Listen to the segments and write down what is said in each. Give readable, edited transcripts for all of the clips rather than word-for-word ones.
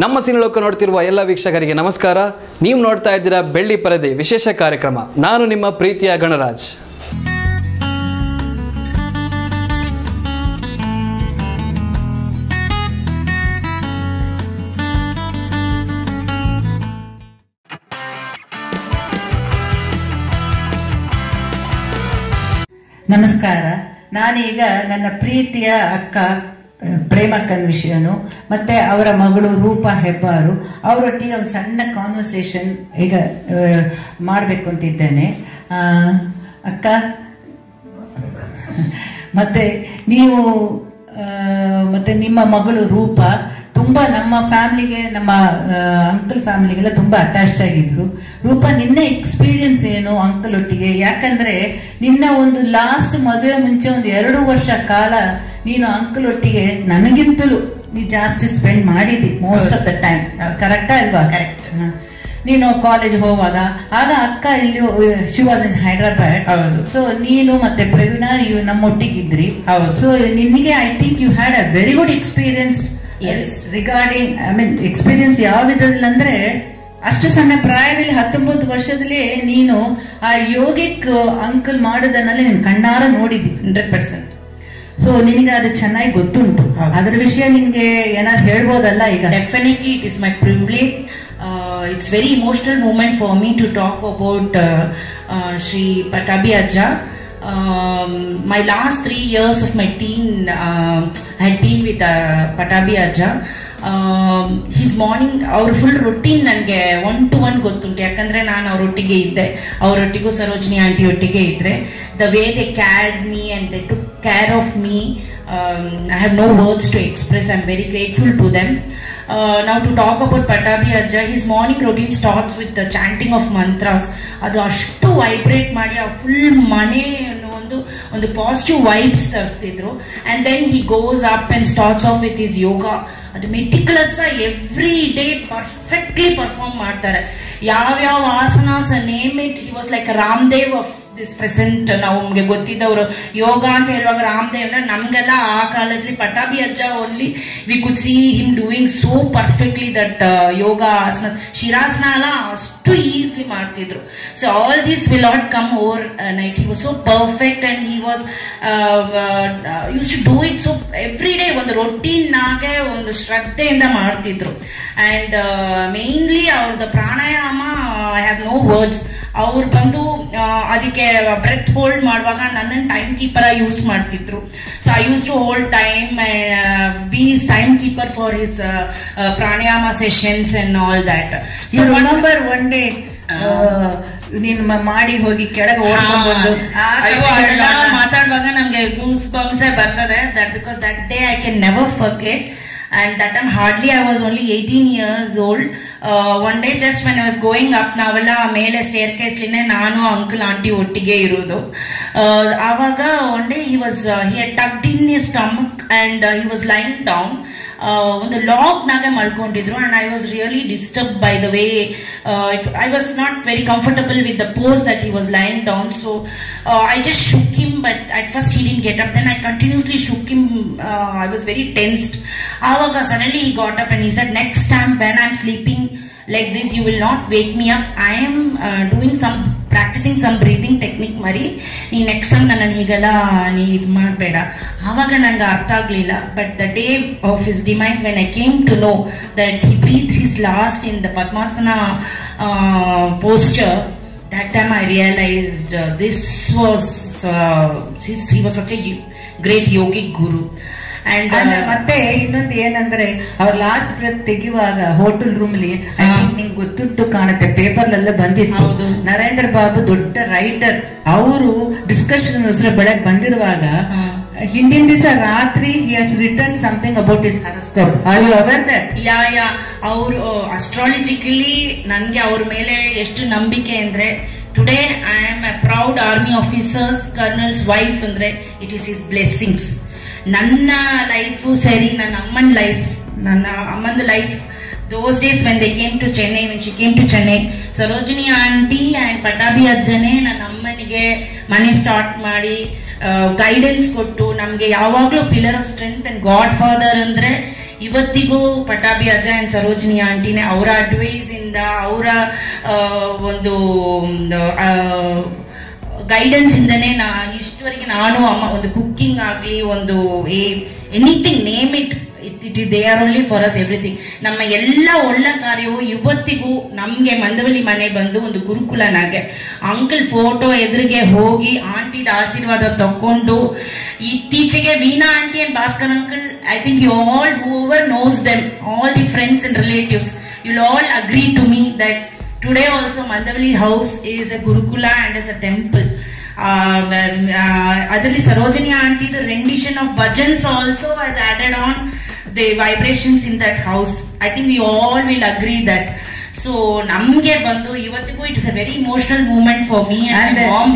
ನಮ್ಮ ಸಿನಿಲೋಕ ನೋಡ್ತಿರುವ ಎಲ್ಲ ವೀಕ್ಷಕರಿಗೆ ನಮಸ್ಕಾರ. ನೀವು ನೋಡ್ತಾ ಇದ್ದೀರಾ ಬೆಳ್ಳಿ ಪರದೆ ವಿಶೇಷ ಕಾರ್ಯಕ್ರಮ. ನಾನು ನಿಮ್ಮ ಪ್ರೀತಿಯ ಗಣರಾಜ್. ನಮಸ್ಕಾರ. ನಾನೀಗ ನನ್ನ ಪ್ರೀತಿಯ ಅಕ್ಕ ಪ್ರೇಮಕ್ಕನ ವಿಷಯನು ಮತ್ತೆ ಅವರ ಮಗಳು ರೂಪಾ ಹೆಬ್ಬಾರು ಅವರೊಟ್ಟಿಗೆ ಒಂದು ಸಣ್ಣ ಕಾನ್ವರ್ಸೇಷನ್ ಈಗ ಮಾಡಬೇಕು ಅಂತಿದ್ದೇನೆ. ಅಕ್ಕ, ಮತ್ತೆ ನೀವು ಮತ್ತೆ ನಿಮ್ಮ ಮಗಳು ರೂಪಾ ತುಂಬಾ ನಮ್ಮ ಫ್ಯಾಮಿಲಿಗೆ, ನಮ್ಮ ಅಂಕಲ್ ಫ್ಯಾಮಿಲಿಗೆಲ್ಲ ತುಂಬಾ ಅಟ್ಯಾಚ್ ಆಗಿದ್ರು. ರೂಪಾ, ನಿನ್ನ ಎಕ್ಸ್ಪೀರಿಯನ್ಸ್ ಏನು ಅಂಕಲ್ ಒಟ್ಟಿಗೆ? ಯಾಕಂದ್ರೆ ನಿನ್ನ ಒಂದು ಲಾಸ್ಟ್ ಮದುವೆ ಮುಂಚೆ ಒಂದು 2 ವರ್ಷ ಕಾಲ ನೀನು ಅಂಕಲ್ ಒಟ್ಟಿಗೆ ನನಗಿಂತಲೂ ನೀ ಜಾಸ್ತಿ ಸ್ಪೆಂಡ್ ಮಾಡಿದಿ ಮೋಸ್ಟ್ ಆಫ್ ದ ಟೈಮ್. ಕರೆಕ್ಟಾ ಅಲ್ವಾ? ಕರೆಕ್ಟ್. ನೀನು ಕಾಲೇಜ್ ಹೋಗುವಾಗ ಆಗ ಅಕ್ಕ ಇಲ್ಲಿ she was in Hyderabad. So ನೀನು ಮತ್ತೆ ಪ್ರವೀಣ ನೀವು ನಮ್ಮೊಟ್ಟಿಗಿದ್ರಿ. ಸೊ ನಿನಗೆ I think you had a very good experience regarding, I mean experience ಯಾವ ವಿಧದಲ್ಲಿ ಅಂದ್ರೆ, ಅಷ್ಟು ಸಣ್ಣ ಪ್ರಾಯದಲ್ಲಿ 19 ವರ್ಷದಲ್ಲಿ ನೀನು ಆ ಯೋಗಿಕ್ ಅಂಕಲ್ ಮಾಡೋದನ್ನೆಲ್ಲ ನೀನು ಕಣ್ಣಾರ ನೋಡಿದ್ದಿ 100%. ಸೊ ನಿನಗೆ ಅದು ಚೆನ್ನಾಗಿ ಗೊತ್ತುಂಟು. ಅದ್ರ ವಿಷಯ ನಿನ್ಗೆ ಏನಾದ್ರು ಹೇಳ್ಬೋದಲ್ಲ ಈಗ? Definitely it is my privilege. It's very emotional moment for me to talk about Shri Pattabhi ಅಜ್ಜ. My last 3 years of my teen had been with Patabi Ajja. His morning, our full routine ನನಗೆ 1-to-1 ಗೊತ್ತುಂಟು. ಯಾಕಂದ್ರೆ ನಾನು ಅವರೊಟ್ಟಿಗೆ ಇದ್ದೆ, ಅವರೊಟ್ಟಿಗೂ Sarojini aunty ಒಟ್ಟಿಗೆ ಇದ್ರೆ. The way they cared me and they took care of me, I have no words to express. I'm very grateful to them. Now to talk about Patabi Ajja, his morning routine starts with the chanting of mantras. ಅದು ಅಷ್ಟು vibrate ಮಾಡಿ ಆ full ಮನೆ ಒಂದು positive vibes ತರಿಸ್ತಿದ್ರು. And then he goes up and starts off with his yoga. ಅದು meticulous every day perfectly perform ಮಾಡ್ತಾರೆ. ಯಾವ್ಯಾವ asanas, name it, he was like Ramdev of this present. ನಮ್ಗೆ ಗೊತ್ತಿದ್ದವರು ಯೋಗ ಅಂತ ಹೇಳುವಾಗ ರಾಮದೇವ್ ಅಂದ್ರೆ ನಮ್ಗೆಲ್ಲ ಆ ಕಾಲದಲ್ಲಿ ಪಟಾಬಿ ಅಜ್ಜ only we could see him doing so perfectly that yoga asana, ಶಿರಾಸನ ಎಲ್ಲ ಅಷ್ಟು ಈಸಿಲಿ ಮಾಡ್ತಿದ್ರು. So all this will not come over night. He was so perfect and he was use to do it so every day. ಒಂದು ರೊಟೀನ್ನಾಗೆ ಒಂದು ಶ್ರದ್ಧೆಯಿಂದ ಮಾಡ್ತಿದ್ರು. And mainly ಅವ್ರದ್ದು pranayama, I have no words. ಅವ್ರು ಬಂದು ಅದಕ್ಕೆ ಬ್ರೆತ್ ಹೋಲ್ಡ್ ಮಾಡುವಾಗ ನನ್ನನ್ನು ಟೈಮ್ ಕೀಪರ್ ಯೂಸ್ ಮಾಡ್ತಿದ್ರು. So I use to hold time, B his time keeper for his pranayama sessions and all that. So remember one day ನೀನು ಮಾಡಿ ಹೋಗಿ ಕೆಳಗೆ ಮಾತಾಡುವಾಗ ನಮ್ಗೆ ಗೂಸ್ ಬಂಪ್ಸೇ ಬರ್ತದೆ. That because that day I can never forget. And that time hardly I was only 18 years old. One day just when I was going up, ನಾವೆಲ್ಲ ಮೇಲೆ staircase ಲಿನೇ ನಾನು ಅಂಕಲ್ ಆಂಟಿ ಒಟ್ಟಿಗೆ ಇರೋದು. ಆವಾಗ one day he had tucked in his stomach and he was lying down. ಒಂದು log ನಾಗೆ ಮಲ್ಕೊಂಡಿದ್ರು. and I was really disturbed by the way I was not very comfortable with the pose that he was lying down. So I just shook him, but at first he didn't get up. Then I continuously shook him. I was very tensed. Avaga suddenly he got up and he said, next time when I'm sleeping like this, you will not wake me up. I am practicing some breathing technique mari. Nee next time nannanu higala nee idu ಮಾಡಬೇಡ. ಆವಾಗ ನನಗೆ ಅರ್ಥ ಆಗಲಿಲ್ಲ. But the day of his demise, when I came to know that he breathed his last in the Padmasana posture, that time I realized he was such a great yogic guru. And ಮತ್ತೆ ಇನ್ನೊಂದು ಏನಂದ್ರೆ, ಅವ್ರ last breath ತೆಗೆಯುವಾಗ hotel room ಅಲ್ಲಿ ನಿಂಗೆ ಗೊತ್ತುಂಟು ಕಾಣುತ್ತೆ, ಪೇಪರ್ಲೆಲ್ಲ ಬಂದಿತ್ತು. ನರೇಂದ್ರ ಬಾಬು ದೊಡ್ಡ ರೈಟರ್, ಅವರು ಡಿಸ್ಕಷನ್ ಬೆಳಗ್ಗೆ ಬಂದಿರುವಾಗ ಹಿಂದಿನ ದಿವಸ ರಾತ್ರಿ he has written something about his horoscope. Are you aware that? ಯಾ ಅವರು ಅಸ್ಟ್ರಾಲಜಿಕಲಿ ನನ್ಗೆ ಅವ್ರ ಮೇಲೆ ಎಷ್ಟು ನಂಬಿಕೆ ಅಂದ್ರೆ, today I am A proud army officers colonels wife ಅಂದ್ರೆ ಇಟ್ ಇಸ್ ಹಿಸ್ ಬ್ಲೆಸ್ಸಿಂಗ್ಸ್. ನನ್ನ ಲೈಫು ಸರಿ, ನನ್ನ ಅಮ್ಮನ ಲೈಫ್, ನನ್ನ ಅಮ್ಮನ life, those days when they came to Chennai, when she came to Chennai, Sarojini aunty and Patabi ajjane ನನ್ನ ಅಮ್ಮನಿಗೆ ಮನೆ ಸ್ಟಾರ್ಟ್ ಮಾಡಿ ಗೈಡೆನ್ಸ್ ಕೊಟ್ಟು ನಮ್ಗೆ ಯಾವಾಗ್ಲೂ pillar of strength and god father ಅಂದ್ರೆ ಇವತ್ತಿಗೂ ಪಟಾಬಿ ಅಜ್ಜ ಅಂಡ್ ಸರೋಜಿನಿ ಆಂಟಿನೇ ಅವರ ಅಡ್ವೈಸ್ ಇಂದ ಅವರ ಒಂದು ಗೈಡೆನ್ಸ್ ಇಂದನೇ ಇಷ್ಟವರೆಗೆ ನಾನು ಅಮ್ಮ ಒಂದು ಕುಕ್ಕಿಂಗ್ ಆಗ್ಲಿ ಒಂದು anything name it they are only for us everything. ನಮ್ಮ ಎಲ್ಲ ಒಳ್ಳೆ ಕಾರ್ಯವು ಇವತ್ತಿಗೂ ನಮ್ಗೆ ಮಂದವಳ್ಳಿ ಮನೆ ಬಂದು ಒಂದು ಗುರುಕುಲನಾಗೆ ಅಂಕಲ್ ಫೋಟೋ ಎದುರಿಗೆ ಹೋಗಿ ಆಂಟಿದ ಆಶೀರ್ವಾದ ತಕೊಂಡು ಇತ್ತೀಚೆಗೆ Veena aunty and Bhaskar uncle, I think you all whoever knows them, all the friends and relatives, you will all agree to me that today also Mandavali house is a gurukula and is a temple. Adali Sarojini aunty, the rendition of bhajans also has added on the vibrations in that house. I think we all will agree that. So namge bandu ivattigu it is a very emotional moment for me and my mom.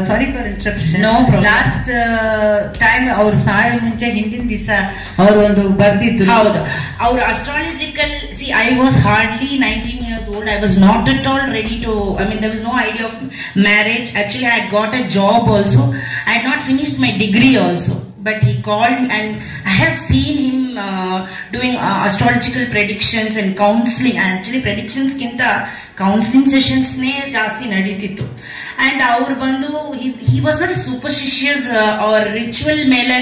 Sorry for interruption. No problem. Last time ಅವರು ಸಾಯ ಮುಂಚೆ ಹಿಂದಿನ ದಿವಸ ಅವರು ಒಂದು ಬರ್ದಿದ್ರು. ಹೌದು, our astrological, see I was hardly 19 years old. I was not at all ready to, I mean there was no idea of marriage. Actually I had got a job also. I had not finished my degree also. But he called and I have seen him doing astrological predictions and counseling. Actually predictions kinta counseling sessions ne jaasti naditittu. And avaru bandu he was not a superstitious or ritual mele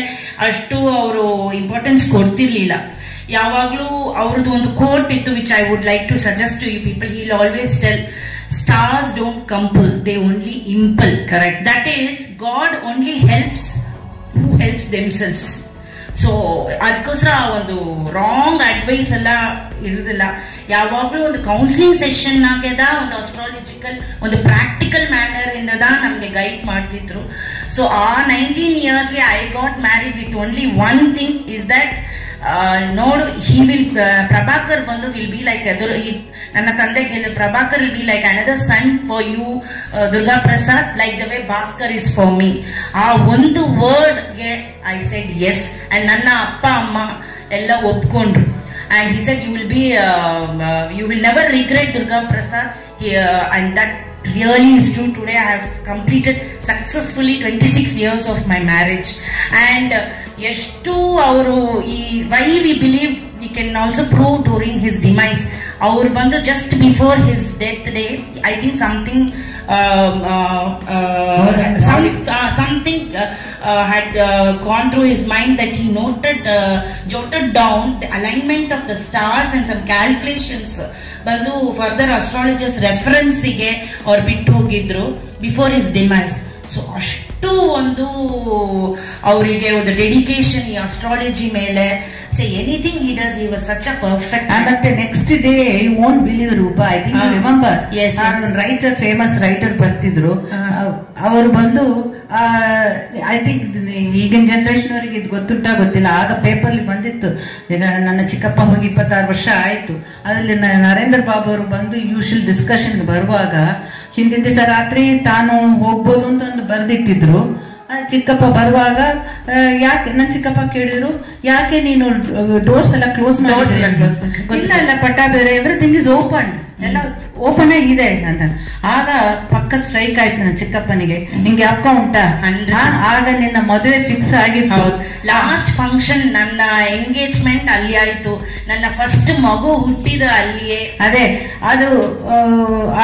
ashtu avaru importance kortirlilla. Yavaglu avradu ಒಂದು quote ittu which I would like to suggest to you people. He'll always tell, stars don't compel, they only impel. Correct. That is, God only helps who helps themselves. So ಅದಕ್ಕೋಸ್ಕರ ಒಂದು wrong advice ಎಲ್ಲ ಇರೋದಿಲ್ಲ. ಯಾವಾಗಲೂ ಒಂದು counselling session ಆಗ್ಯದ, ಒಂದು astrological ಒಂದು practical manner ಇಂದದ ನಮಗೆ ಗೈಡ್ ಮಾಡ್ತಿದ್ರು. ಸೊ ಆ 19 yearsಲಿ I got married with only one thing is that ನೋಡು, ಹಿ ವಿಲ್ ಪ್ರಭಾಕರ್ ಬಂದು ವಿಲ್ ಬಿ ಲೈಕ್ ಎದುರು ನನ್ನ ತಂದೆಗೆ ಹೇಳಿದ, Prabhakar will be like another son for you Durga Prasad, like the way Bhaskar is for me. ಆ ಒಂದು ವರ್ಡ್ಗೆ ಐ ಸೆಡ್ ಎಸ್ ಅಂಡ್ ನನ್ನ ಅಪ್ಪ ಅಮ್ಮ ಎಲ್ಲ ಒಪ್ಕೊಂಡ್ರು. And he said you will never regret Durga Prasad, and that really is true. Today I have completed successfully 26 years of my marriage. And ಎಷ್ಟು ಅವರು why we believe we can also prove during his demise. ಅವರು ಬಂದು just before his death day, I think something had gone through his mind that he jotted down the alignment of the stars and some calculations ಬಂದು further astrologers ರೆಫರೆನ್ಸಿಗೆ ಅವ್ರು ಬಿಟ್ಟು ಹೋಗಿದ್ರು before his demise. So ಅಷ್ಟು ಒಂದು ಅವರಿಗೆ ಒಂದು dedication ಈ astrology ಮೇಲೆ. So anything he does, he was such a perfect. ಮತ್ತೆ next day you won't believe Roopa, I think you remember, writer, famous writer ಬರ್ತಿದ್ರು. ಅವರು ಬಂದು ಐ ಥಿಂಕ್ ಈಗಿನ ಜನರೇಷನ್ ಅವರಿಗೆ ಇದು ಗೊತ್ತಿಲ್ಲ. ಆಗ ಪೇಪರ್ ಬಂದಿತ್ತು, ಈಗ ನನ್ನ ಚಿಕ್ಕಪ್ಪ ಹೋಗಿ 26 ವರ್ಷ ಆಯ್ತು. ಅದರಲ್ಲಿ ನರೇಂದ್ರ ಬಾಬು ಅವರು ಬಂದು ಯೂಶಲ್ ಡಿಸ್ಕಷನ್ ಬರುವಾಗ ಹಿಂದಿನ ದಿವಸ ರಾತ್ರಿ ತಾನು ಹೋಗ್ಬೋದು ಅಂತ ಒಂದು ಬರ್ದಿಟ್ಟಿದ್ರು. ಚಿಕ್ಕಪ್ಪ ಬರುವಾಗ ಯಾಕೆ ನನ್ನ ಚಿಕ್ಕಪ್ಪ ಕೇಳಿದ್ರು, ಯಾಕೆ ನೀನು ಡೋರ್ಸ್ ಎಲ್ಲ ಕ್ಲೋಸ್ ಇಲ್ಲ ಪಟ್ಟಾಬೇರೆ ಎವ್ರಿಥಿಂಗ್ ಇಸ್ ಓಪನ್, ಎಲ್ಲ ಓಪನ್ ಆಗಿದೆ ಅಂತ. ಆಗ ಪಕ್ಕ ಸ್ಟ್ರೈಕ್ ಆಯ್ತು ನನ್ನ ಚಿಕ್ಕಪ್ಪನಿಗೆ, ನಿಂಗೆ ಅಪ್ಪ ಉಂಟಾ? ಆಗ ನಿನ್ನ ಮದುವೆ ಫಿಕ್ಸ್ ಆಗಿತ್ತು. ಲಾಸ್ಟ್ ಫಂಕ್ಷನ್ ನನ್ನ ಎಂಗೇಜ್ಮೆಂಟ್ ಅಲ್ಲಿ ಆಯ್ತು, ನನ್ನ ಫಸ್ಟ್ ಮಗು ಹುಟ್ಟಿದ ಅಲ್ಲಿಯೇ. ಅದೇ ಅದು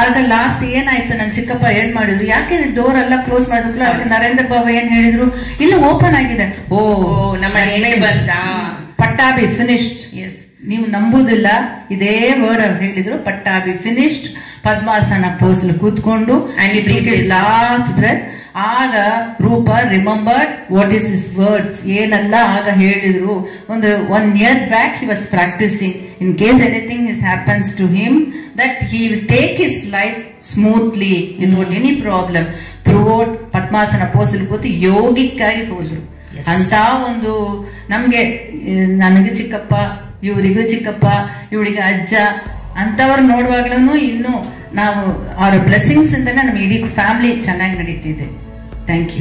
ಆಗ ಲಾಸ್ಟ್ ಏನಾಯ್ತು, ನನ್ನ ಚಿಕ್ಕಪ್ಪ ಏನ್ ಮಾಡಿದ್ರು, ಯಾಕೆ ಡೋರ್ ಎಲ್ಲ ಕ್ಲೋಸ್ ಮಾಡಿದ್ರು? ಅದಕ್ಕೆ ನರೇಂದ್ರ ಬಾಬು ಏನ್ ಹೇಳಿದ್ರು, ಇನ್ನು ಓಪನ್ ಆಗಿದೆ. ಓ ನಮ್ಮ ಪಟ್ಟಾಬಿ ಫಿನಿಶ್ಡ್. ಎಸ್, ನೀವು ನಂಬುದಿಲ್ಲ, ಇದೇ ವರ್ಡ್ ಅವ್ರು ಹೇಳಿದ್ರು, ಪಟ್ಟಾಬಿ ಫಿನಿಶ್ಡ್. ಪದ್ಮಾಸನ ಪೋಸ್ಲ್ ಕೂತ್ಕೊಂಡು ಲಾಸ್ಟ್ ಬ್ರೆತ್. ಆಗ Roopa remembered what is his words, ಏನೆಲ್ಲ ಆಗ ಹೇಳಿದ್ರು. ಒಂದು 1 year back he was practising, in case anything is happens to him, that he will take his life smoothly without any problem. Throughout padmasana ಪೋಸ್ಲ್ ಕೂತು ಯೋಗಿಕ್ಕಾಗಿ ಹೋದ್ರು. ಅಂತ ಒಂದು ನಮ್ಗೆ, ನನಗೆ ಚಿಕ್ಕಪ್ಪ, ಇವರಿಗೂ ಚಿಕ್ಕಪ್ಪ, ಇವಳಿಗೆ ಅಜ್ಜ ಅಂತವ್ರು ನೋಡುವಾಗ್ಲೂ ಇನ್ನು ನಾವು ಅವರ ಬ್ಲೆಸ್ಸಿಂಗ್ಸ್ ಇಂದನೇ ನಮ್ಮ ಇಡೀ ಫ್ಯಾಮಿಲಿ ಚೆನ್ನಾಗಿ ನಡೀತಿದೆ. Thank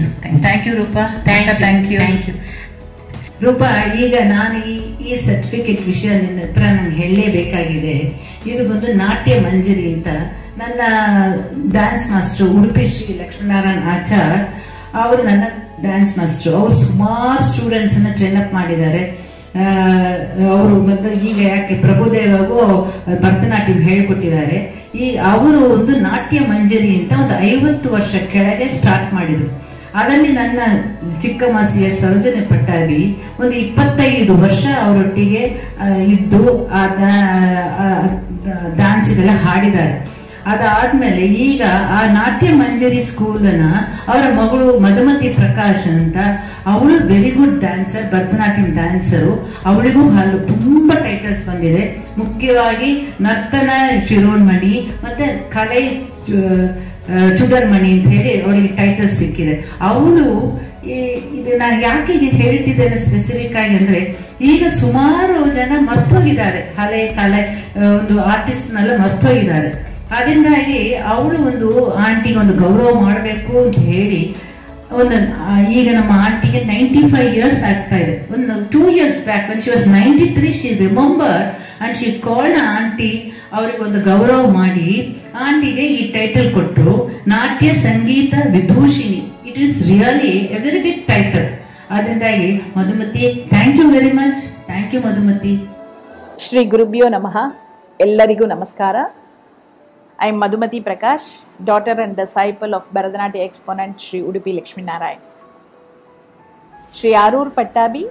you Roopa, thank you Roopa. ಈಗ ನಾನು ಈ ಸರ್ಟಿಫಿಕೇಟ್ ವಿಷಯ ನಿನ್ನ ಹತ್ರ ನಂಗೆ ಹೇಳಲೇಬೇಕಾಗಿದೆ. ಇದು ಬಂದು ನಾಟ್ಯ ಮಂಜರಿ ಅಂತ ನನ್ನ ಡ್ಯಾನ್ಸ್ ಮಾಸ್ಟರ್ ಉಡುಪಿ ಶ್ರೀ ಲಕ್ಷ್ಮೀನಾರಾಯಣ್ ಆಚಾರ್ ಅವರು ನನ್ನ ಡ್ಯಾನ್ಸ್ ಮಾಸ್ಟರ್. ಅವರು ಸುಮಾರು ಸ್ಟೂಡೆಂಟ್ಸ್ ಅನ್ನ ಟ್ರೈನ್ ಅಪ್ ಮಾಡಿದ್ದಾರೆ. ಅವರು ಮತ್ತೆ ಈಗ ಯಾಕೆ ಪ್ರಭುದೇವಗೂ ಭರತನಾಟ್ಯಂ ಹೇಳ್ಕೊಟ್ಟಿದ್ದಾರೆ. ಈ ಅವರು ಒಂದು ನಾಟ್ಯ ಮಂಜರಿ ಅಂತ ಒಂದು 50 ವರ್ಷ ಕೆಳಗೆ ಸ್ಟಾರ್ಟ್ ಮಾಡಿದ್ರು. ಅದರಲ್ಲಿ ನನ್ನ ಚಿಕ್ಕ ಮಾಸಿಯ ಸರೋಜಿನಿ ಪಟ್ಟಾಭಿ ಒಂದು 25 ವರ್ಷ ಅವರೊಟ್ಟಿಗೆ ಇದ್ದು ಆ ಡ್ಯಾನ್ಸ್ಗೆಲ್ಲ ಹಾಡಿದ್ದಾರೆ. ಅದಾದ್ಮೇಲೆ ಈಗ ಆ ನಾಟ್ಯ ಮಂಜರಿ ಸ್ಕೂಲನ್ನ ಅವರ ಮಗಳು ಮಧುಮತಿ ಪ್ರಕಾಶ್ ಅಂತ, ಅವಳು very good dancer, Bharatanatyam dancer. ಅವಳಿಗೂ ತುಂಬಾ ಟೈಟಲ್ಸ್ ಬಂದಿದೆ. ಮುಖ್ಯವಾಗಿ ನರ್ತನ ಶಿರೋನ್ಮಣಿ ಮತ್ತೆ ಕಲೆ ಚುಡರ್ಮಣಿ ಅಂತ ಹೇಳಿ ಅವಳಿಗೆ ಟೈಟಲ್ ಸಿಕ್ಕಿದೆ. ಅವಳು ಇದು ನಾನು ಯಾಕೆ ಹೇಳ್ತಿದ್ದೇನೆ ಸ್ಪೆಸಿಫಿಕ್ ಆಗಿ ಅಂದ್ರೆ, ಈಗ ಸುಮಾರು ಜನ ಮರ್ತೋಗಿದ್ದಾರೆ, ಹಳೆ ಕಲೆ ಒಂದು ಆರ್ಟಿಸ್ಟ್ನೆಲ್ಲ ಮರ್ತೋಗಿದ್ದಾರೆ. ಅದರಿಂದಾಗಿ ಅವಳು ಒಂದು ಆಂಟಿಗೆ ಒಂದು ಗೌರವ ಮಾಡಬೇಕು ಅಂತ ಹೇಳಿ ಈಗ ನಮ್ಮ ಆಂಟಿಗೆ 95 years ಆಗ್ತಾ ಇದೆ. ಒಂದು 2 years back when she was 93 she remembered and she called aunty. ಅವ್ರಿಗೆ ಒಂದು ಗೌರವ ಮಾಡಿ ಆಂಟಿಗೆ ಈ ಟೈಟಲ್ ಕೊಟ್ಟರು, Natya Sangeetha Vibhushini. It is really a very big title. ಅದರಿಂದಾಗಿ Madhumathi, thank you very much. Thank you Madhumathi. ಶ್ರೀ ಗುರುಭ್ಯೋ ನಮಃ. ಎಲ್ಲರಿಗೂ ನಮಸ್ಕಾರ. I am Madhumati Prakash, daughter and disciple of Bharatanatyam exponent Sri Udupi Lakshmi Narayan. Sri Arur Pattabi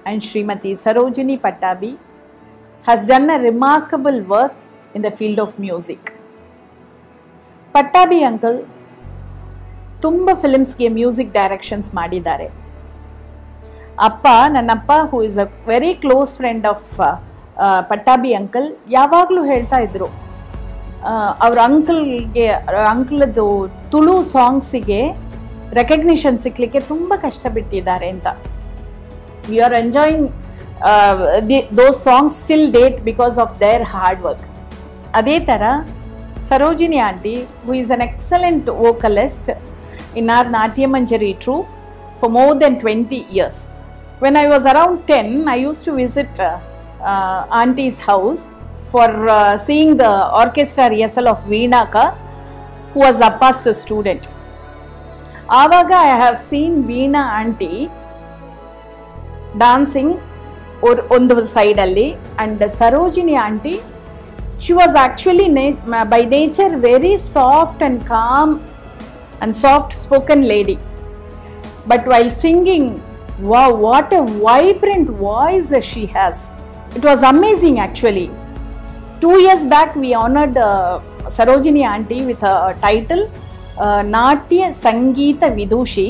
and Srimati Sarojini Pattabi has done a remarkable work in the field of music. Pattabi uncle tumba films ge music directions ಮಾಡಿದ್ದಾರೆ. ನನ್ನಪ್ಪ who is a very close friend of Pattabi uncle ಯಾವಾಗಲೂ ಹೇಳ್ತಾ ಇದ್ರು, ಅವ್ರ ಅಂಕಲ್ದು Tulu ಸಾಂಗ್ಸಿಗೆ recognition ಸಿಕ್ಲಿಕ್ಕೆ ತುಂಬ ಕಷ್ಟ ಬಿಟ್ಟಿದ್ದಾರೆ ಅಂತ. We are enjoying those songs still date because of their hard work. ಅದೇ ಥರ Sarojini aunty who is an excellent vocalist in our Natya Manjari troupe for more than 20 years. When I was around 10, I used to visit auntie's house for seeing the orchestra rehearsal of Veenaka, who was Appa's student. Avaga I have seen Veena auntie dancing on the side alli, and Sarojini auntie, she was actually by nature very soft and calm and soft spoken lady, but while singing, wow, what a vibrant voice she has. It was amazing actually. 2 years back we honored Sarojini auntie with a title Natya Sangeeta Vidushi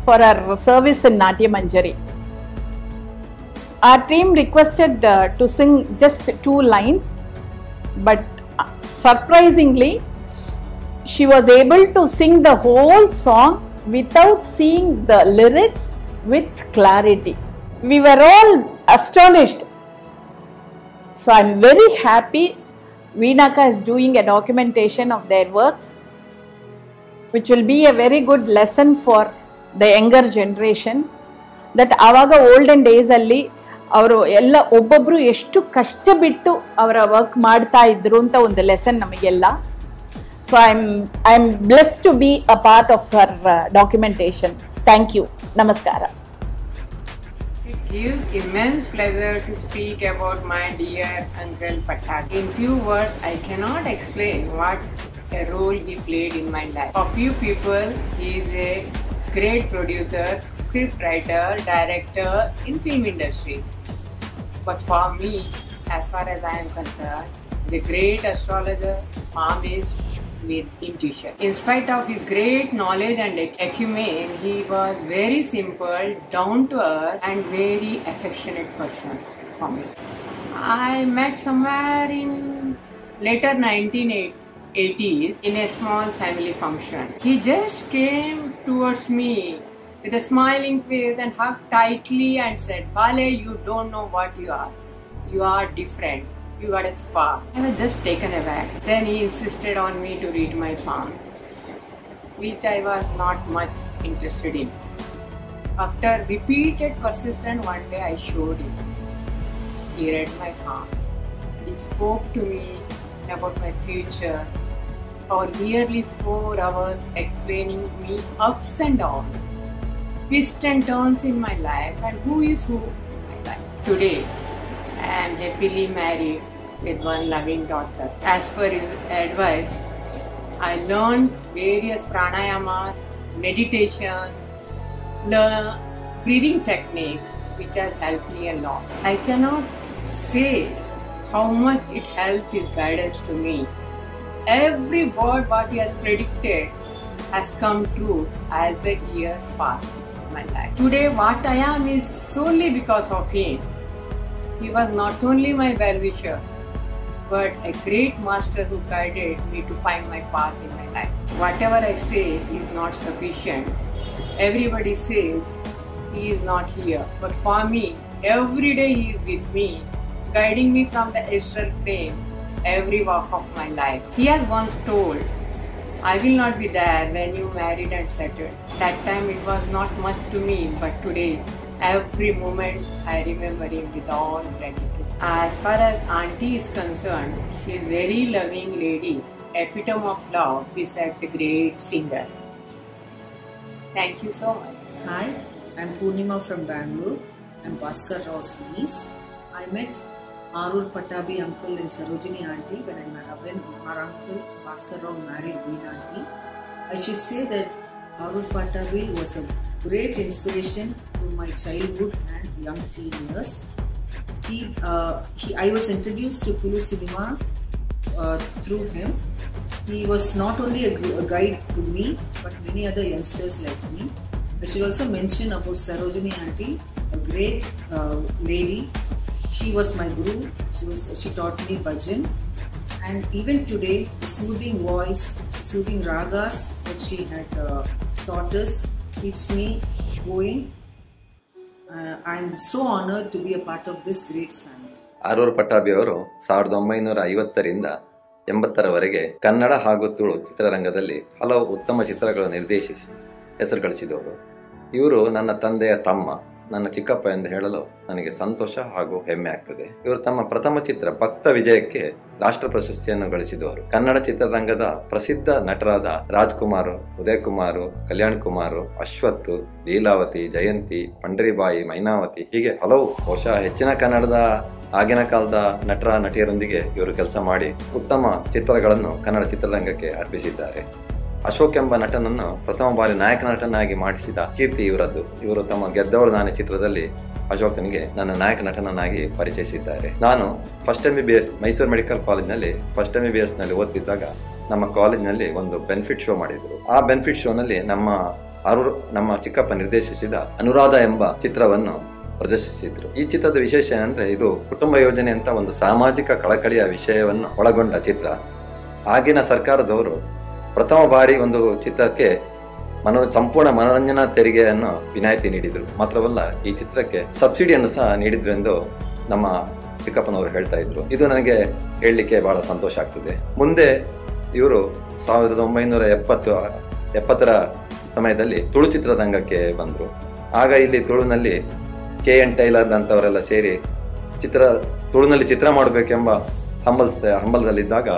for her service in Natya Manjari. Our team requested to sing just 2 lines, but surprisingly she was able to sing the whole song without seeing the lyrics with clarity. We were all astonished. So I am very happy Veenaka is doing a documentation of their works, which will be a very good lesson for the younger generation, that avaga olden days alli ಅವರು ಎಲ್ಲ ಒಬ್ಬೊಬ್ರು ಎಷ್ಟು ಕಷ್ಟ ಬಿಟ್ಟು ಅವರ work ಮಾಡ್ತಾ ಇದ್ರು ಅಂತ ಒಂದು ಲೆಸನ್ ನಮಗೆಲ್ಲ. So I am blessed to be a part of her documentation. Thank you. ನಮಸ್ಕಾರ. It gives immense pleasure to speak about my dear uncle Pattabi. In few words, I cannot explain what a role he played in my life. For few people, he is a great producer, script writer, director in film industry. But for me, as far as I am concerned, the great astrologer, palmist with intuition. In spite of his great knowledge and acumen, he was very simple, down to earth and very affectionate person for me. I met somewhere in later 1980s in a small family function. He just came towards me with a smiling face and hugged tightly and said, "Bale, you don't know what you are. You are different. You got a spark." I was just taken aback. Then he insisted on me to read my palm, which I was not much interested in. After repeated persistence, one day I showed him. He read my palm. He spoke to me about my future for nearly 4 hours, explaining me ups and downs, twists and turns in my life, and who is who in my life. today I am happily married with one loving daughter. As per his advice, I learned various pranayamas, meditation, breathing techniques which has helped me a lot. I cannot say how much it helped his guidance to me. Every word what he has predicted has come true as the years passed in my life. Today what I am is solely because of him. He was not only my well-wisher, but a great master who guided me to find my path in my life. Whatever I say is not sufficient. Everybody says he is not here, but for me, every day he is with me, guiding me from the astral plane, every walk of my life. He has once told, I will not be there when you married and settled. That time it was not much to me, but today, every moment I remember him with all gratitude. As far as auntie is concerned, she is very loving lady, epitome of love besides a great singer. Thank you so much. Hi, I'm Purnima from Bangalore. I'm Bhaskar Rao's niece. I met Arur Pattabi uncle and Sarojini auntie when our uncle Bhaskar Rao married Veena auntie. I should say that Arur Pattabi was a great inspiration to my childhood and young teen years. I was introduced to Tulu cinema through him. He was not only a guide to me, but many other youngsters like me. I should also mention about Sarojini auntie, a great lady. She was my guru. She taught me bhajan, and even today, the soothing voice, soothing ragas that she had taught us keeps me going. I'm so honored to be a part of this great family. Aroor Pattabhi ಅವರು 1950ರಿಂದ 80ರವರೆಗೆ ಕನ್ನಡ ಹಾಗೂ ತುಳು ಚಿತ್ರರಂಗದಲ್ಲಿ ಹಲವು ಉತ್ತಮ ಚಿತ್ರಗಳನ್ನು ನಿರ್ದೇಶಿಸಿ ಹೆಸರು ಗಳಿಸಿದವರು. ಇವರು ನನ್ನ ತಂದೆಯ ತಮ್ಮ, ನನ್ನ ಚಿಕ್ಕಪ್ಪ ಎಂದು ಹೇಳಲು ನನಗೆ ಸಂತೋಷ ಹಾಗೂ ಹೆಮ್ಮೆ ಆಗ್ತದೆ. ಇವರು ತಮ್ಮ ಪ್ರಥಮ ಚಿತ್ರ ಭಕ್ತ ವಿಜಯಕ್ಕೆ ರಾಷ್ಟ್ರ ಪ್ರಶಸ್ತಿಯನ್ನು ಗಳಿಸಿದವರು. ಕನ್ನಡ ಚಿತ್ರರಂಗದ ಪ್ರಸಿದ್ಧ ನಟರಾದ ರಾಜ್ಕುಮಾರ್, ಉದಯ್ ಕುಮಾರ್, ಕಲ್ಯಾಣ್ ಕುಮಾರ್, ಅಶ್ವಥ್, ಲೀಲಾವತಿ, ಜಯಂತಿ, ಪಂಡರಿಬಾಯಿ, ಮೈನಾವತಿ ಹೀಗೆ ಹಲವು ಬಹುಶಃ ಹೆಚ್ಚಿನ ಕನ್ನಡದ ಆಗಿನ ಕಾಲದ ನಟರ ನಟಿಯರೊಂದಿಗೆ ಇವರು ಕೆಲಸ ಮಾಡಿ ಉತ್ತಮ ಚಿತ್ರಗಳನ್ನು ಕನ್ನಡ ಚಿತ್ರರಂಗಕ್ಕೆ ಅರ್ಪಿಸಿದ್ದಾರೆ. ಅಶೋಕ್ ಎಂಬ ನಟನನ್ನು ಪ್ರಥಮ ಬಾರಿ ನಾಯಕ ನಟನಾಗಿ ಮಾಡಿಸಿದ ಕೀರ್ತಿ ಇವರದ್ದು. ಇವರು ತಮ್ಮ ಗೆದ್ದವಳು ನಾನೇ ಚಿತ್ರದಲ್ಲಿ ಅಶೋಕನಿಗೆ ನನ್ನ ನಾಯಕ ನಟನನ್ನಾಗಿ ಪರಿಚಯಿಸಿದ್ದಾರೆ. ನಾನು ಫಸ್ಟ್ MBBS ಮೈಸೂರು ಮೆಡಿಕಲ್ ಕಾಲೇಜ್ನಲ್ಲಿ ಫಸ್ಟ್ MBBS ನಲ್ಲಿ ಓದ್ತಿದ್ದಾಗ ನಮ್ಮ ಕಾಲೇಜ್ನಲ್ಲಿ ಒಂದು ಬೆನಿಫಿಟ್ ಶೋ ಮಾಡಿದ್ರು. ಆ ಬೆನಿಫಿಟ್ ಶೋನಲ್ಲಿ ನಮ್ಮ ಚಿಕ್ಕಪ್ಪ ನಿರ್ದೇಶಿಸಿದ ಅನುರಾಧ ಎಂಬ ಚಿತ್ರವನ್ನು ಪ್ರದರ್ಶಿಸಿದ್ರು. ಈ ಚಿತ್ರದ ವಿಶೇಷ ಏನಂದ್ರೆ, ಇದು ಕುಟುಂಬ ಯೋಜನೆ ಅಂತ ಒಂದು ಸಾಮಾಜಿಕ ಕಳಕಳಿಯ ವಿಷಯವನ್ನು ಒಳಗೊಂಡ ಚಿತ್ರ. ಆಗಿನ ಸರ್ಕಾರದವರು ಪ್ರಥಮ ಬಾರಿ ಒಂದು ಚಿತ್ರಕ್ಕೆ ಸಂಪೂರ್ಣ ಮನೋರಂಜನಾ ತೆರಿಗೆಯನ್ನು ವಿನಾಯಿತಿ ನೀಡಿದ್ರು. ಮಾತ್ರವಲ್ಲ, ಈ ಚಿತ್ರಕ್ಕೆ ಸಬ್ಸಿಡಿಯನ್ನು ಸಹ ನೀಡಿದ್ರು ಎಂದು ನಮ್ಮ ಚಿಕ್ಕಪ್ಪನವರು ಹೇಳ್ತಾ ಇದ್ರು. ಇದು ನನಗೆ ಹೇಳಲಿಕ್ಕೆ ಬಹಳ ಸಂತೋಷ ಆಗ್ತದೆ. ಮುಂದೆ ಇವರು 1970ರ ಸಮಯದಲ್ಲಿ ತುಳು ಚಿತ್ರರಂಗಕ್ಕೆ ಬಂದರು. ಆಗ ಇಲ್ಲಿ ತುಳುನಲ್ಲಿ KN ಟೈಲರ್ ಅಂತವರೆಲ್ಲ ಸೇರಿ ತುಳುನಲ್ಲಿ ಚಿತ್ರ ಮಾಡಬೇಕೆಂಬ ಹಂಬಲದಲ್ಲಿದ್ದಾಗ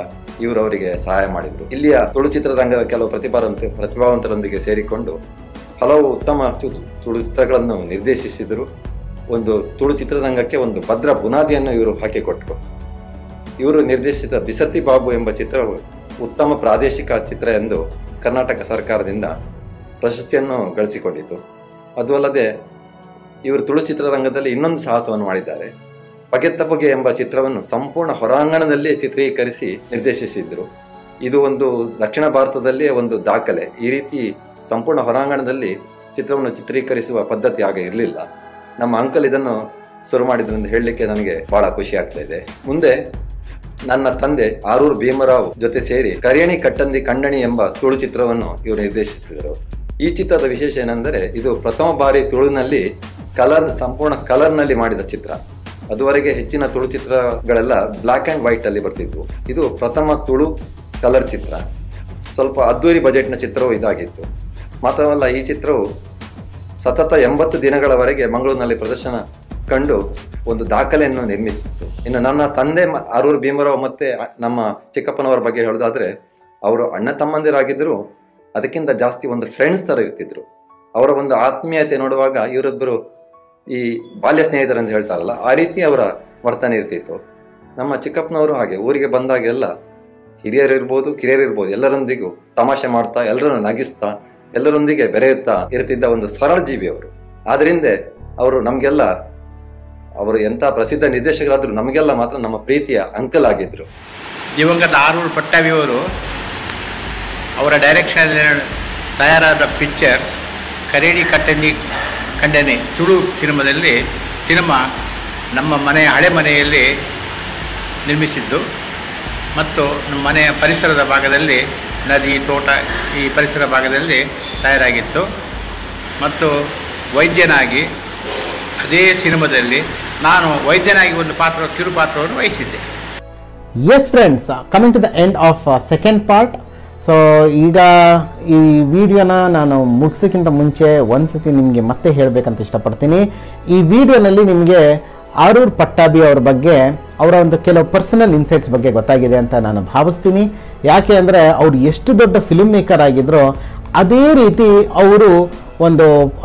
ಇವರು ಅವರಿಗೆ ಸಹಾಯ ಮಾಡಿದರು. ಇಲ್ಲಿಯ ತುಳು ಚಿತ್ರರಂಗದ ಕೆಲವು ಪ್ರತಿಭಾವಂತರೊಂದಿಗೆ ಸೇರಿಕೊಂಡು ಹಲವು ಉತ್ತಮ ತುಳು ಚಿತ್ರಗಳನ್ನು ನಿರ್ದೇಶಿಸಿದರು. ಒಂದು ತುಳು ಚಿತ್ರರಂಗಕ್ಕೆ ಒಂದು ಭದ್ರ ಬುನಾದಿಯನ್ನು ಇವರು ಹಾಕಿಕೊಟ್ಟರು. ಇವರು ನಿರ್ದೇಶಿಸಿದ ಬಿಸತಿ ಬಾಬು ಎಂಬ ಚಿತ್ರವು ಉತ್ತಮ ಪ್ರಾದೇಶಿಕ ಚಿತ್ರ ಎಂದು ಕರ್ನಾಟಕ ಸರ್ಕಾರದಿಂದ ಪ್ರಶಸ್ತಿಯನ್ನು ಗಳಿಸಿಕೊಂಡಿತು. ಅದು ಅಲ್ಲದೆ ಇವರು ತುಳು ಚಿತ್ರರಂಗದಲ್ಲಿ ಇನ್ನೊಂದು ಸಾಹಸವನ್ನು ಮಾಡಿದ್ದಾರೆ. ಪಗೆತ್ತ ಪೊಗೆ ಎಂಬ ಚಿತ್ರವನ್ನು ಸಂಪೂರ್ಣ ಹೊರಾಂಗಣದಲ್ಲಿ ಚಿತ್ರೀಕರಿಸಿ ನಿರ್ದೇಶಿಸಿದ್ರು. ಇದು ಒಂದು ದಕ್ಷಿಣ ಭಾರತದಲ್ಲಿಯೇ ಒಂದು ದಾಖಲೆ. ಈ ರೀತಿ ಸಂಪೂರ್ಣ ಹೊರಾಂಗಣದಲ್ಲಿ ಚಿತ್ರವನ್ನು ಚಿತ್ರೀಕರಿಸುವ ಪದ್ಧತಿ ಆಗ ಇರಲಿಲ್ಲ. ನಮ್ಮ ಅಂಕಲ್ ಇದನ್ನು ಶುರು ಮಾಡಿದ್ರಿಂದ ಹೇಳಲಿಕ್ಕೆ ನನಗೆ ಬಹಳ ಖುಷಿ ಆಗ್ತಾ ಇದೆ. ಮುಂದೆ ನನ್ನ ತಂದೆ ಆರೂರ್ ಭೀಮರಾವ್ ಜೊತೆ ಸೇರಿ ಕರಿಯಣಿ ಕಟ್ಟಂದಿ ಕಂಡಣಿ ಎಂಬ ತುಳು ಚಿತ್ರವನ್ನು ಇವರು ನಿರ್ದೇಶಿಸಿದರು. ಈ ಚಿತ್ರದ ವಿಶೇಷ ಏನೆಂದರೆ, ಇದು ಪ್ರಥಮ ಬಾರಿ ತುಳುನಲ್ಲಿ ಸಂಪೂರ್ಣ ಕಲರ್ನಲ್ಲಿ ಮಾಡಿದ ಚಿತ್ರ. ಅದುವರೆಗೆ ಹೆಚ್ಚಿನ ತುಳು ಚಿತ್ರಗಳೆಲ್ಲ ಬ್ಲ್ಯಾಕ್ ಆ್ಯಂಡ್ ವೈಟ್ ಅಲ್ಲಿ ಬರ್ತಿದ್ವು. ಇದು ಪ್ರಥಮ ತುಳು ಕಲರ್ ಚಿತ್ರ. ಸ್ವಲ್ಪ ಅದ್ದೂರಿ ಬಜೆಟ್ನ ಚಿತ್ರವೂ ಇದಾಗಿತ್ತು. ಮಾತ್ರವಲ್ಲ, ಈ ಚಿತ್ರವು ಸತತ 80 ದಿನಗಳವರೆಗೆ ಮಂಗಳೂರಿನಲ್ಲಿ ಪ್ರದರ್ಶನ ಕಂಡು ಒಂದು ದಾಖಲೆಯನ್ನು ನಿರ್ಮಿಸಿತ್ತು. ಇನ್ನು ನನ್ನ ತಂದೆ ಆರೂರ್ ಭೀಮರಾವ್ ಮತ್ತೆ ನಮ್ಮ ಚಿಕ್ಕಪ್ಪನವರ ಬಗ್ಗೆ ಹೇಳೋದಾದ್ರೆ, ಅವರು ಅಣ್ಣ ತಮ್ಮಂದಿರಾಗಿದ್ದರು. ಅದಕ್ಕಿಂತ ಜಾಸ್ತಿ ಒಂದು ಫ್ರೆಂಡ್ಸ್ ತರ ಇರ್ತಿದ್ರು. ಅವರ ಒಂದು ಆತ್ಮೀಯತೆ ನೋಡುವಾಗ ಇವರಿಬ್ಬರು ಈ ಬಾಲ್ಯ ಸ್ನೇಹಿತರಂತ ಹೇಳ್ತಾರಲ್ಲ, ಆ ರೀತಿ ಅವರ ವರ್ತನೆ ಇರ್ತಿತ್ತು. ನಮ್ಮ ಚಿಕ್ಕಪ್ಪನವರು ಹಾಗೆ ಊರಿಗೆ ಬಂದಾಗೆಲ್ಲ ಹಿರಿಯರಿರ್ಬೋದು ಕಿರಿಯರಿರ್ಬೋದು ಎಲ್ಲರೊಂದಿಗೂ ತಮಾಷೆ ಮಾಡ್ತಾ, ಎಲ್ಲರನ್ನು ನಗಿಸ್ತಾ, ಎಲ್ಲರೊಂದಿಗೆ ಬೆರೆಯುತ್ತಾ ಇರ್ತಿದ್ದ ಒಂದು ಸರಳ ಜೀವಿ ಅವರು. ಆದ್ರಿಂದ ಅವರು ನಮ್ಗೆಲ್ಲ, ಅವರು ಎಂತ ಪ್ರಸಿದ್ಧ ನಿರ್ದೇಶಕರಾದ್ರು ನಮಗೆಲ್ಲ ಮಾತ್ರ ನಮ್ಮ ಪ್ರೀತಿಯ ಅಂಕಲ್ ಆಗಿದ್ರು. ದಿವಂಗತ ಆರೂರು ಪಟ್ಟಾಭಿಯವರು ಅವರ ಡೈರೆಕ್ಷನ್ ತಯಾರಾದ ಪಿಕ್ಚರ್ ಕರೇಡಿ ಕಂಡನೆ ತುಳು ಸಿನಿಮಾ ನಮ್ಮ ಮನೆಯ ಹಳೆ ಮನೆಯಲ್ಲಿ ನಿರ್ಮಿಸಿದ್ದು ಮತ್ತು ನಮ್ಮ ಮನೆಯ ಪರಿಸರದ ಭಾಗದಲ್ಲಿ ನದಿ, ತೋಟ, ಈ ಪರಿಸರ ಭಾಗದಲ್ಲಿ ತಯಾರಾಗಿತ್ತು. ಮತ್ತು ವೈದ್ಯನಾಗಿ ಅದೇ ಸಿನಿಮಾದಲ್ಲಿ ನಾನು ವೈದ್ಯನಾಗಿ ಒಂದು ಕಿರು ಪಾತ್ರವನ್ನು ವಹಿಸಿದ್ದೆ. Yes friends, coming to the end of second part. So ಈಗ ಈ ವಿಡಿಯೋನ ನಾನು ಮುಗಿಸೋಕ್ಕಿಂತ ಮುಂಚೆ ಒಂದ್ಸತಿ ನಿಮಗೆ ಮತ್ತೆ ಹೇಳಬೇಕಂತ ಇಷ್ಟಪಡ್ತೀನಿ. ಈ ವಿಡಿಯೋನಲ್ಲಿ ನಿಮಗೆ ಆರೂರು ಪಟ್ಟಾಭಿ ಅವ್ರ ಬಗ್ಗೆ, ಅವರ ಒಂದು ಕೆಲವು ಪರ್ಸನಲ್ ಇನ್ಸೈಟ್ಸ್ ಬಗ್ಗೆ ಗೊತ್ತಾಗಿದೆ ಅಂತ ನಾನು ಭಾವಿಸ್ತೀನಿ. ಯಾಕೆ ಅಂದರೆ ಅವರು ಎಷ್ಟು ದೊಡ್ಡ ಫಿಲ್ಮ್ ಮೇಕರ್ ಆಗಿದ್ರೋ ಅದೇ ರೀತಿ ಅವರು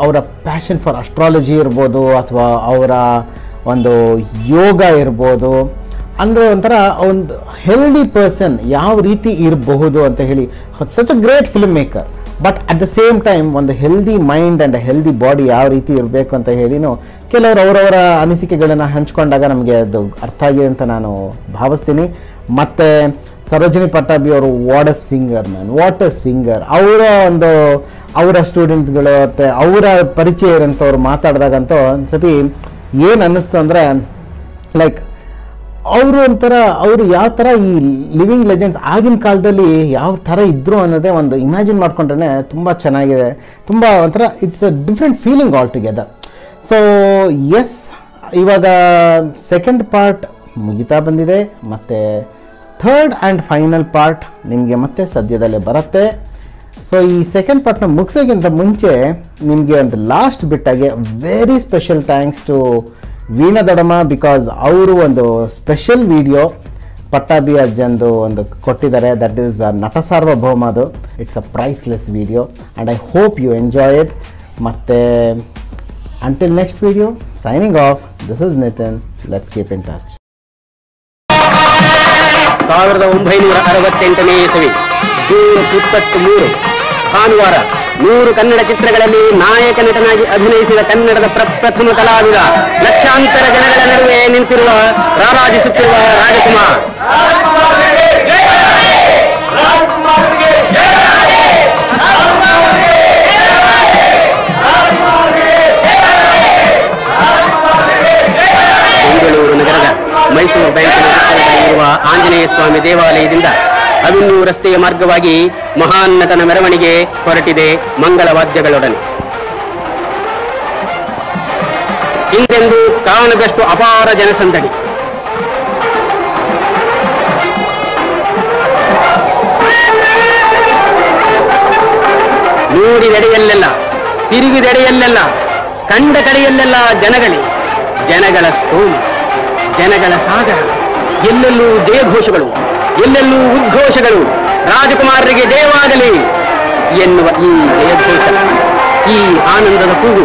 ಅವರ ಪ್ಯಾಷನ್ ಫಾರ್ ಅಸ್ಟ್ರಾಲಜಿ ಇರ್ಬೋದು, ಅಥವಾ ಅವರ ಒಂದು ಯೋಗ ಇರ್ಬೋದು, ಅಂದರೆ ಒಂಥರ ಒಂದು ಹೆಲ್ದಿ ಪರ್ಸನ್ ಯಾವ ರೀತಿ ಇರಬಹುದು ಅಂತ ಹೇಳಿ, such a great film maker. But at the same time ಒಂದು healthy mind and healthy body ಯಾವ ರೀತಿ ಇರಬೇಕು ಅಂತ ಹೇಳಿನೂ ಕೆಲವರು ಅವರವರ ಅನಿಸಿಕೆಗಳನ್ನು ಹಂಚ್ಕೊಂಡಾಗ ನಮಗೆ ಅದು ಅರ್ಥ ಆಗಿದೆ ಅಂತ ನಾನು ಭಾವಿಸ್ತೀನಿ. ಮತ್ತು ಸರೋಜಿನಿ ಪಟ್ಟಾಭಿ ಅವರು ವಾಟ್ ಅ ಸಿಂಗರ್. ಅವರ ಸ್ಟೂಡೆಂಟ್ಸ್ಗಳು ಮತ್ತು ಅವರ ಪರಿಚಯ ಇರೋಂಥವ್ರು ಮಾತಾಡಿದಾಗಂತೂ ಒಂದ್ಸತಿ ಏನು ಅನ್ನಿಸ್ತು ಅಂದರೆ, ಲೈಕ್ ಅವರು ಯಾವ ಥರ ಈ ಲಿವಿಂಗ್ ಲೆಜೆಂಡ್ಸ್ ಆಗಿನ ಕಾಲದಲ್ಲಿ ಯಾವ ಥರ ಇದ್ರು ಅನ್ನೋದೇ ಒಂದು ಇಮ್ಯಾಜಿನ್ ಮಾಡ್ಕೊಂಡ್ರೆ ತುಂಬ ಚೆನ್ನಾಗಿದೆ. ತುಂಬ ಒಂಥರ it's a different feeling all together. So yes, ಇವಾಗ ಸೆಕೆಂಡ್ ಪಾರ್ಟ್ ಮುಗಿತಾ ಬಂದಿದೆ, ಮತ್ತು ಥರ್ಡ್ ಆ್ಯಂಡ್ ಫೈನಲ್ ಪಾರ್ಟ್ ನಿಮಗೆ ಮತ್ತೆ ಸದ್ಯದಲ್ಲೇ ಬರುತ್ತೆ. ಸೊ ಈ ಸೆಕೆಂಡ್ ಪಾರ್ಟ್ನ ಮುಗಿಸೋಕ್ಕಿಂತ ಮುಂಚೆ ನಿಮಗೆ ಒಂದು ಲಾಸ್ಟ್ ಬಿಟ್ಟಾಗೆ very special thanks to Veena ದೊಡಮ್ಮ, ಬಿಕಾಸ್ ಅವರು ಒಂದು ಸ್ಪೆಷಲ್ ವಿಡಿಯೋ ಪಟ್ಟಾಭಿ ಅಜ್ಜಂದು ಒಂದು ಕೊಟ್ಟಿದ್ದಾರೆ. ದಟ್ ಈಸ್ ನಟ ಸಾರ್ವಭೌಮದು. It's a priceless video and I hope you enjoy it. ಮತ್ತು until next video, signing off. This is Nitin. Let's keep in touch. 1968ನೇ ಇಸವಿ ಜೂನ್ 23 ಭಾನುವಾರ 100 ಕನ್ನಡ ಚಿತ್ರಗಳಲ್ಲಿ ನಾಯಕ ನಟನಾಗಿ ಅಭಿನಯಿಸಿದ ಕನ್ನಡದ ಪ್ರಪ್ರಥಮ ಕಲಾವಿದ, ಲಕ್ಷಾಂತರ ಜನಗಳ ನಡುವೆ ನಿಂತಿರುವ, ರಾರಾಜಿಸುತ್ತಿರುವ ರಾಜಕುಮಾರ್. ಬೆಂಗಳೂರು ನಗರದ ಮೈಸೂರು ಬ್ಯಾಂಕಿನ ಇರುವ ಆಂಜನೇಯ ಸ್ವಾಮಿ ದೇವಾಲಯದಿಂದ ಅವಿನ್ನೂ ರಸ್ತೆಯ ಮಾರ್ಗವಾಗಿ ಮಹಾನ್ ನಟನ ಮೆರವಣಿಗೆ ಹೊರಟಿದೆ ಮಂಗಳವಾದ್ಯಗಳೊಡನೆ. ಹಿಂದೆಂದು ಕಾಣದಷ್ಟು ಅಪಾರ ಜನಸಂದಣಿ. ನೋಡಿದೆಡೆಯಲ್ಲೆಲ್ಲ, ತಿರುಗಿದೆಡೆಯಲ್ಲೆಲ್ಲ, ಕಂಡ ಕಡೆಯಲ್ಲೆಲ್ಲ ಜನಗಳ ಸ್ತೋಮ, ಜನಗಳ ಸಾಗರ. ಎಲ್ಲೆಲ್ಲೂ ಜಯಘೋಷಗಳು, ಎಲ್ಲೆಲ್ಲೂ ಉದ್ಘೋಷಗಳು. ರಾಜಕುಮಾರರಿಗೆ ಜಯವಾಗಲಿ ಎನ್ನುವ ಈ ಜಯಘೋಷ, ಈ ಆನಂದದ ಕೂಗು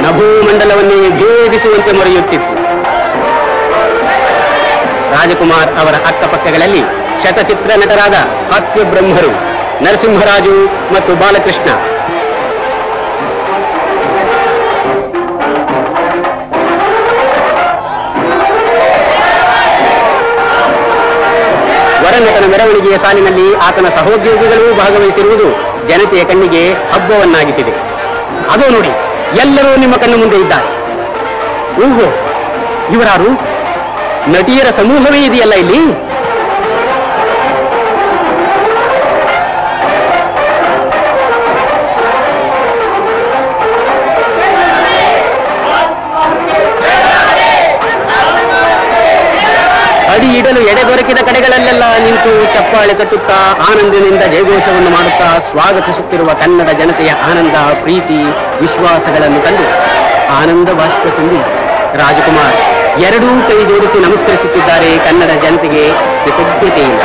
ನಭೋಮಂಡಲವನ್ನೇ ಭೇದಿಸುವಂತೆ ಮೊರೆಯುತ್ತಿತ್ತು. ರಾಜಕುಮಾರ್ ಅವರ ಅಕ್ಕಪಕ್ಕಗಳಲ್ಲಿ ಶತಚಿತ್ರ ನಟರಾದ ಹಾಸ್ಯ ಬ್ರಹ್ಮರು ನರಸಿಂಹರಾಜು ಮತ್ತು ಬಾಲಕೃಷ್ಣ. ವರನಟನ ಮೆರವಣಿಗೆಯ ಸಾಲಿನಲ್ಲಿ ಆತನ ಸಹೋದ್ಯೋಗಿಗಳೂ ಭಾಗವಹಿಸಿರುವುದು ಜನತೆಯ ಕಣ್ಣಿಗೆ ಹಬ್ಬವನ್ನಾಗಿಸಿದೆ. ಅದು ನೋಡಿ, ಎಲ್ಲರೂ ನಿಮ್ಮ ಕಣ್ಣು ಮುಂದೆ ಇದ್ದಾರೆ. ಓಹೋ, ಇವರಾರು? ನಟಿಯರ ಸಮೂಹವೇ ಇದೆಯಲ್ಲ ಇಲ್ಲಿ. ಅಡಿ ಇಡಲು ಎಡೆ ದೊರಕಿದ ಕಡೆಗಳಲ್ಲೆಲ್ಲ ನಿಂತು ಚಪ್ಪಾಳೆ ತಟ್ಟುತ್ತಾ ಆನಂದದಿಂದ ಜಯಘೋಷವನ್ನು ಮಾಡುತ್ತಾ ಸ್ವಾಗತಿಸುತ್ತಿರುವ ಕನ್ನಡ ಜನತೆಯ ಆನಂದ, ಪ್ರೀತಿ, ವಿಶ್ವಾಸಗಳನ್ನು ಕಂಡು ಆನಂದ ಬಾಷ್ಪ ತುಂಬಿ ರಾಜಕುಮಾರ್ ಎರಡೂ ಕೈ ಜೋಡಿಸಿ ನಮಸ್ಕರಿಸುತ್ತಿದ್ದಾರೆ ಕನ್ನಡ ಜನತೆಗೆ ಕೃತಜ್ಞತೆಯಿಂದ.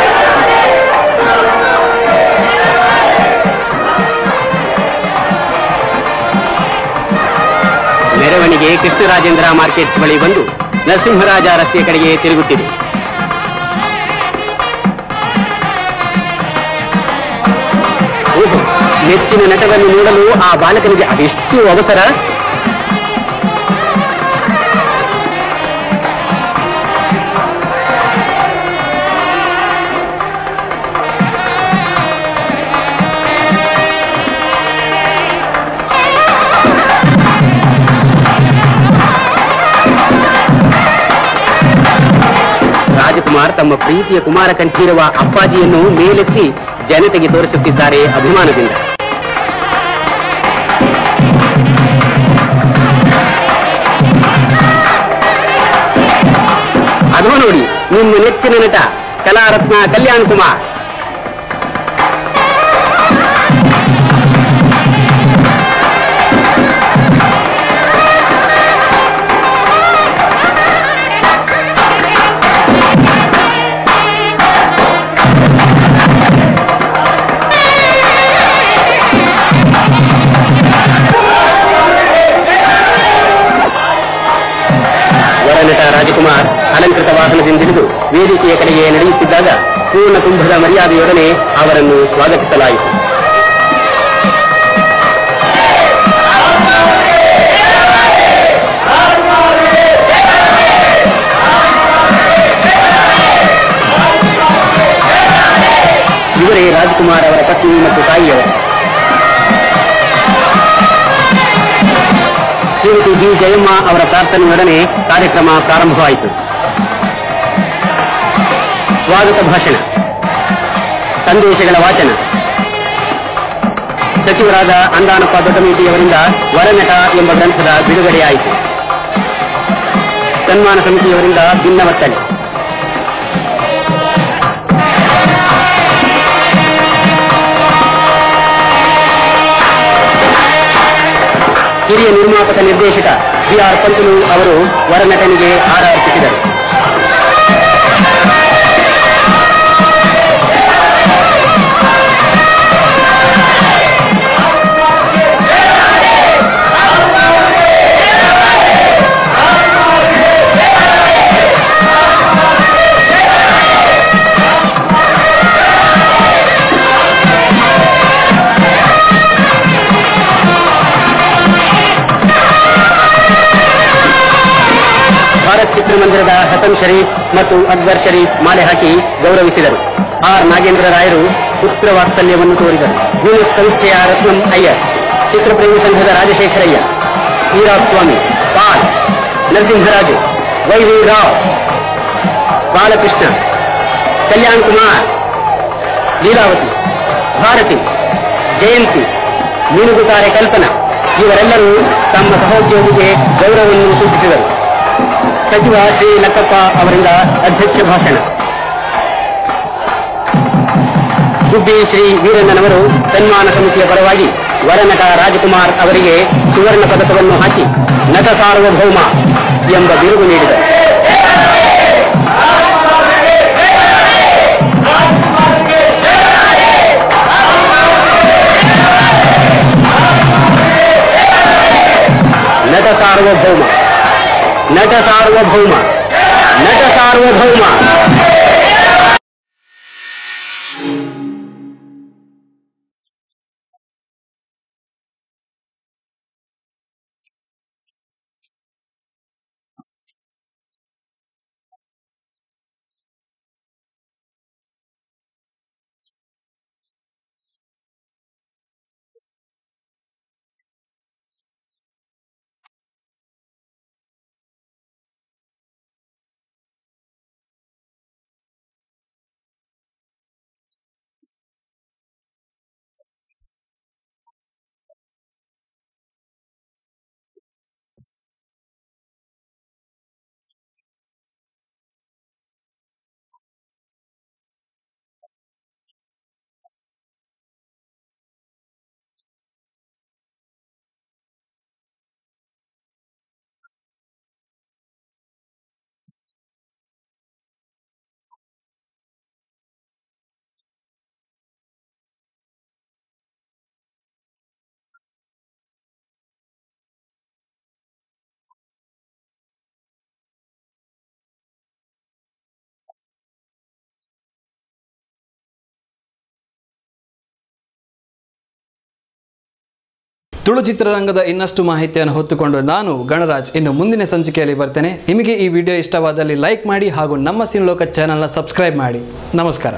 ಮೆರವಣಿಗೆ ಕೃಷ್ಣರಾಜೇಂದ್ರ ಮಾರ್ಕೆಟ್ ಬಳಿ ಬಂದು ನರಸಿಂಹರಾಜ ರಸ್ತೆಯ ಕಡೆಗೆ ತಿರುಗುತ್ತಿದೆ. ಓಹೋ, ನೆಚ್ಚಿನ ನಟವನ್ನು ನೋಡಲು ಆ ಬಾಲಕನಿಗೆ ಅದೆಷ್ಟು ಅವಸರ. ರಾಜಕುಮಾರ್ ತಮ್ಮ ಪ್ರೀತಿಯ ಕುಮಾರ ಕಂಠೀರವ ಅಪ್ಪಾಜಿಯನ್ನು ಮೇಲೆತ್ತಿ ಜನತೆಗೆ ತೋರಿಸುತ್ತಿದ್ದಾರೆ ಅಭಿಮಾನದಿಂದ. ಅದೋ ನೋಡಿ ನಿಮ್ಮ ನೆಚ್ಚಿನ ನಟ ಕಲಾರತ್ನ ಕಲ್ಯಾಣ್ ಕುಮಾರ್. ನಟ ರಾಜಕುಮಾರ್ ಅಲಂಕೃತ ವಾಹನದಿಂದಿಳಿದು ವೇದಿಕೆಯ ಕಡೆಗೆ ನಡೆಯುತ್ತಿದ್ದಾಗ ಪೂರ್ಣ ಕುಂಭದ ಮರ್ಯಾದೆಯೊಡನೆ ಅವರನ್ನು ಸ್ವಾಗತಿಸಲಾಯಿತು. ಇವರೇ ರಾಜಕುಮಾರ್ ಅವರ ಪತ್ನಿ ಮತ್ತು ತಾಯಿಯವರು. ಶ್ರೀಮತಿ ಬಿ ಜಯಮ್ಮ ಅವರ ಪ್ರಾರ್ಥನೆಯೊಡನೆ ಕಾರ್ಯಕ್ರಮ ಪ್ರಾರಂಭವಾಯಿತು. ಸ್ವಾಗತ ಭಾಷಣ, ಸಂದೇಶಗಳ ವಾಚನ, ಸಚಿವರಾದ ಅಂದಾನಪ್ಪ ದೊಡ್ಡಮೇಟಿಯವರಿಂದ ವರನಟ ಎಂಬ ಗ್ರಂಥದ ಬಿಡುಗಡೆಯಾಯಿತು. ಸನ್ಮಾನ ಸಮಿತಿಯವರಿಂದ ಭಿನ್ನವರ್ತನೆ. ಹಿರಿಯ ನಿರ್ಮಾಪಕ ನಿರ್ದೇಶಕ ಬಿ.ಆರ್. ಪಂತಲು ಅವರು ವರನಟನಿಗೆ ಹಾರ ಅರ್ಪಿಸಿದರು. ಭಾರತ್ ಚಿತ್ರಮಂದಿರದ ಹಸನ್ ಶರೀಫ್ ಮತ್ತು ಅಕ್ಬರ್ ಶರೀಫ್ ಮಾಲೆ ಹಾಕಿ ಗೌರವಿಸಿದರು. ಆರ್ ನಾಗೇಂದ್ರ ರಾಯರು ಪುತ್ರ ವಾತ್ಸಲ್ಯವನ್ನು ತೋರಿದರು. ಯೂನಿಸ್ ಸಂಸ್ಥೆಯ ರತ್ನಂ ಅಯ್ಯರ್, ಚಿತ್ರಪ್ರೇಮಿ ಸಂಘದ ರಾಜಶೇಖರಯ್ಯ, ವೀರಾಸ್ವಾಮಿ, ಪಾಲ್, ನರಸಿಂಹರಾಜು, ವೈ.ವಿ. ರಾವ್, ಬಾಲಕೃಷ್ಣ, ಕಲ್ಯಾಣ್ ಕುಮಾರ್, ಲೀಲಾವತಿ, ಭಾರತಿ, ಜಯಂತಿ, ಮೀನುಗುತ್ತಾರೆ ಕಲ್ಪನಾ ಇವರೆಲ್ಲರೂ ತಮ್ಮ ಸಹೋದ್ಯೋಗಿಗೆ ಗೌರವವನ್ನು ಸೂಚಿಸಿದರು. ಸಚಿವ ಶ್ರೀ ಲಕ್ಕಪ್ಪ ಅವರಿಂದ ಅಧ್ಯಕ್ಷ ಭಾಷಣ. ಗುಬ್ಬಿ ಶ್ರೀ ವೀರಣ್ಣನವರು ಸನ್ಮಾನ ಸಮಿತಿಯ ಪರವಾಗಿ ವರನಟ ರಾಜಕುಮಾರ್ ಅವರಿಗೆ ಸುವರ್ಣ ಪದಕವನ್ನು ಹಾಕಿ ನಟ ಸಾರ್ವಭೌಮ ಎಂಬ ಬಿರುದು ನೀಡಿದರು. ನಟ ಸಾರ್ವಭೌಮ, ನಟ ಸಾರ್ವಭೌಮ, ನಟ ಸಾರ್ವಭೌಮ. ತುಳು ಚಿತ್ರರಂಗದ ಇನ್ನಷ್ಟು ಮಾಹಿತಿಯನ್ನು ಹೊತ್ತುಕೊಂಡು ನಾನು ಗಣರಾಜ್ ಇನ್ನು ಮುಂದಿನ ಸಂಚಿಕೆಯಲ್ಲಿ ಬರ್ತೇನೆ. ನಿಮಗೆ ಈ ವಿಡಿಯೋ ಇಷ್ಟವಾದಲ್ಲಿ ಲೈಕ್ ಮಾಡಿ ಹಾಗೂ ನಮ್ಮ ಸಿನಿಲೋಕ ಚಾನಲ್ನ ಸಬ್ಸ್ಕ್ರೈಬ್ ಮಾಡಿ. ನಮಸ್ಕಾರ.